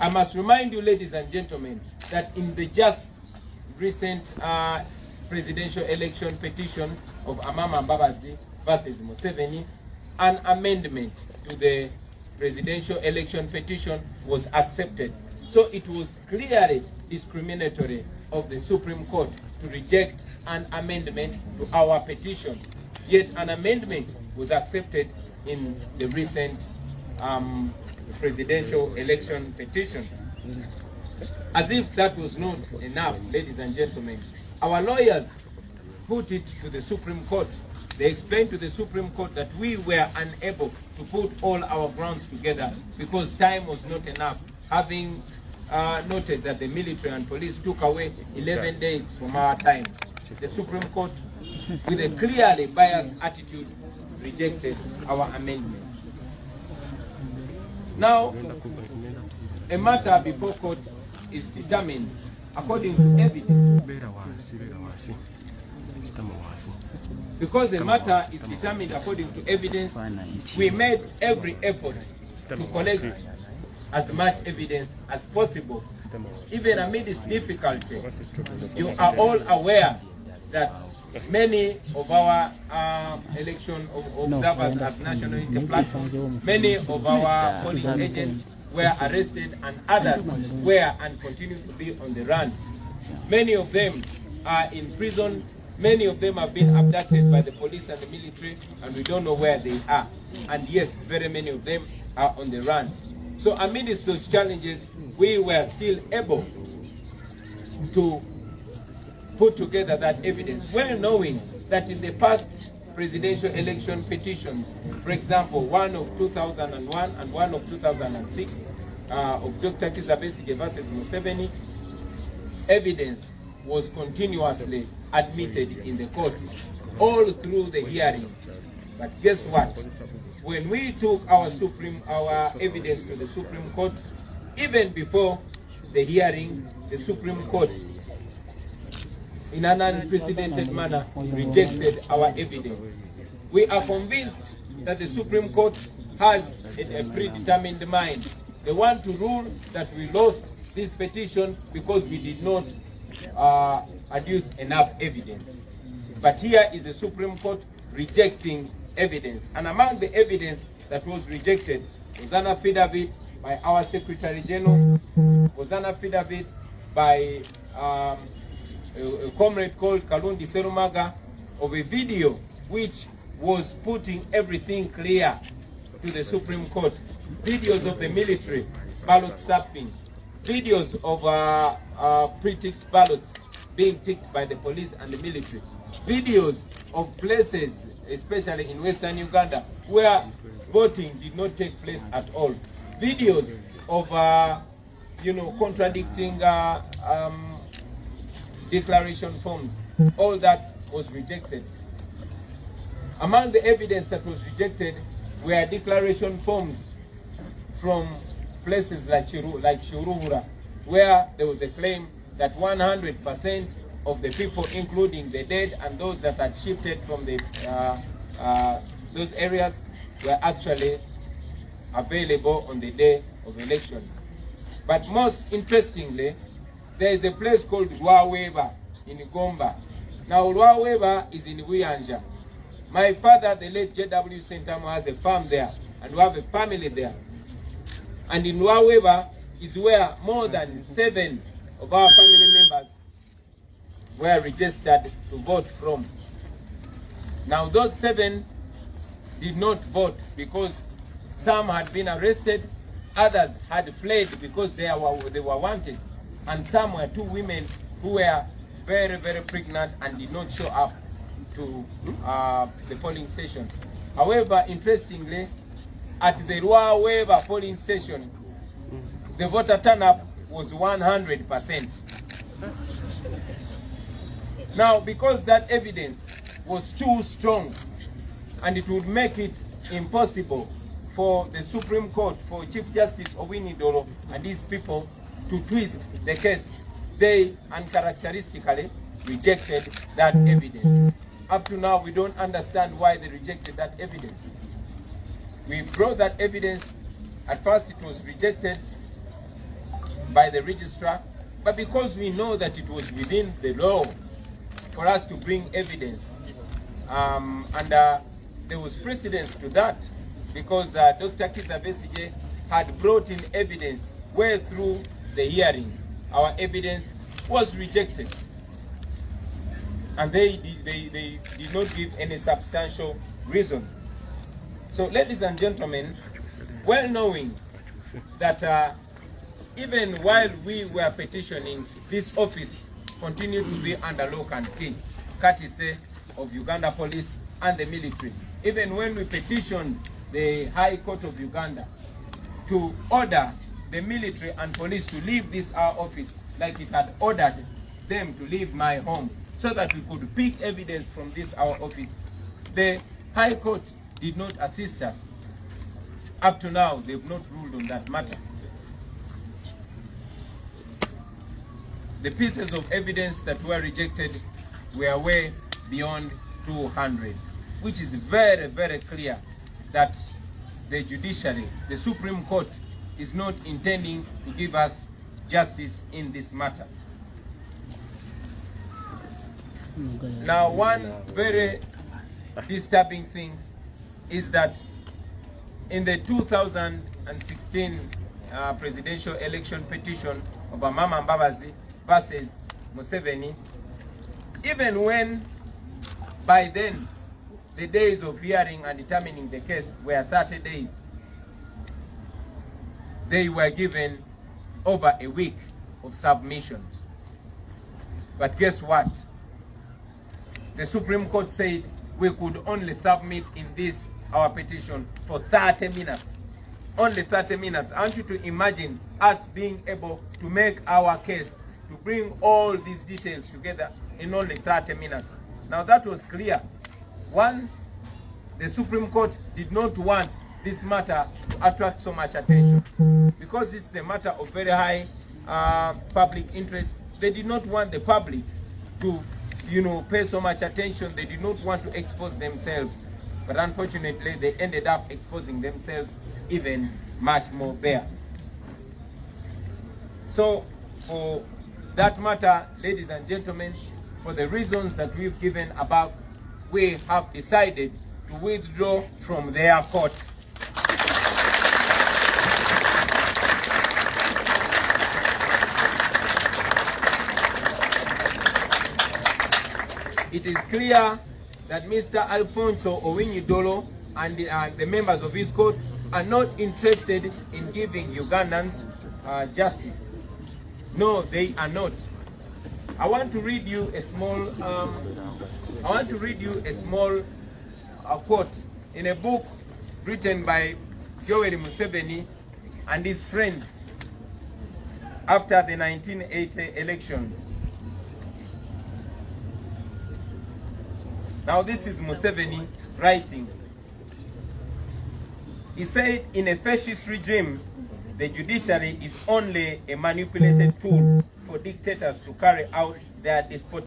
I must remind you, ladies and gentlemen, that in the just recent presidential election petition of Amama Mbabazi versus Museveni, an amendment to the presidential election petition was accepted. So it was clearly discriminatory of the Supreme Court to reject an amendment to our petition. Yet an amendment was accepted in the recent presidential election petition. As if that was not enough, ladies and gentlemen, our lawyers put it to the Supreme Court. They explained to the Supreme Court that we were unable to put all our grounds together because time was not enough, having noted that the military and police took away 11 days from our time. The Supreme Court, with a clearly biased attitude, rejected our amendment. Now, a matter before court is determined according to evidence. Because a matter is determined according to evidence, we made every effort to collect as much evidence as possible. Even amidst difficulty, you are all aware that many of our election observers as national interplatforms, many of our polling agents were arrested and others were and continue to be on the run. Many of them are in prison. Many of them have been abducted by the police and the military, and we don't know where they are. And yes, very many of them are on the run. So amidst those challenges, we were still able to put together that evidence, well knowing that in the past presidential election petitions, for example, one of 2001 and one of 2006 of Dr. Kizza Besigye versus Museveni, evidence was continuously admitted in the court all through the hearing. But guess what? When we took our evidence to the Supreme Court, even before the hearing, the Supreme Court, in an unprecedented manner, rejected our evidence. We are convinced that the Supreme Court has a predetermined mind. They want to rule that we lost this petition because we did not adduce enough evidence. But here is the Supreme Court rejecting evidence. And among the evidence that was rejected was an affidavit by our Secretary General, was an affidavit by a comrade called Kalundi Serumaga of a video which was putting everything clear to the Supreme Court. Videos of the military ballot stuffing, videos of pre-ticked ballots being ticked by the police and the military, videos of places, especially in Western Uganda, where voting did not take place at all, videos of contradicting declaration forms. All that was rejected. Among the evidence that was rejected were declaration forms from places like Shurura, where there was a claim that 100% of the people, including the dead and those that had shifted from those areas, were actually available on the day of election. But most interestingly, there is a place called Rwaweba in Gomba. Now Rwaweba is in Wiyanja. My father, the late J.W. Sentamo, has a farm there, and we have a family there. And in Rwaweba is where more than 7 of our family members were registered to vote from. Now those 7 did not vote because some had been arrested, others had fled because they were wanted, and some were 2 women who were very, very pregnant and did not show up to the polling station. However, interestingly, at the Rwaweba polling station, the voter turnout was 100%. Now, because that evidence was too strong, and it would make it impossible for the Supreme Court, for Chief Justice Owinidoro and these people to twist the case, they uncharacteristically rejected that evidence. Up to now, we don't understand why they rejected that evidence. We brought that evidence. At first it was rejected. by the registrar, but because we know that it was within the law for us to bring evidence, there was precedence to that, because Dr. Kizza Besigye had brought in evidence way through the hearing. Our evidence was rejected, and they did not give any substantial reason. So, ladies and gentlemen, well knowing that even while we were petitioning, this office continued to be under lock and key, courtesy of Uganda Police and the military. Even when we petitioned the High Court of Uganda to order the military and police to leave this our office, like it had ordered them to leave my home, so that we could pick evidence from this our office, the High Court did not assist us. Up to now, they've not ruled on that matter. The pieces of evidence that were rejected were way beyond 200, which is very, very clear that the judiciary, the Supreme Court, is not intending to give us justice in this matter. Now, one very disturbing thing is that in the 2016 presidential election petition of Amama Mbabazi versus Museveni, even when by then the days of hearing and determining the case were 30 days, they were given over a week of submissions. But guess what? The Supreme Court said we could only submit in this our petition for 30 minutes. Only 30 minutes. I want you to imagine us being able to make our case, to bring all these details together in only 30 minutes. Now that was clear. One, the Supreme Court did not want this matter to attract so much attention, because this is a matter of very high public interest. They did not want the public to, pay so much attention. They did not want to expose themselves. But unfortunately, they ended up exposing themselves even much more bare. So, for that matter, ladies and gentlemen, for the reasons that we've given above, we have decided to withdraw from their court. It is clear that Mr. Alfonso Owiny-Dollo and the members of his court are not interested in giving Ugandans justice. No, they are not. I want to read you a small. Quote in a book written by Yoweri Museveni and his friend after the 1980 elections. Now this is Museveni writing. He said, in a fascist regime, the judiciary is only a manipulated tool for dictators to carry out their despotic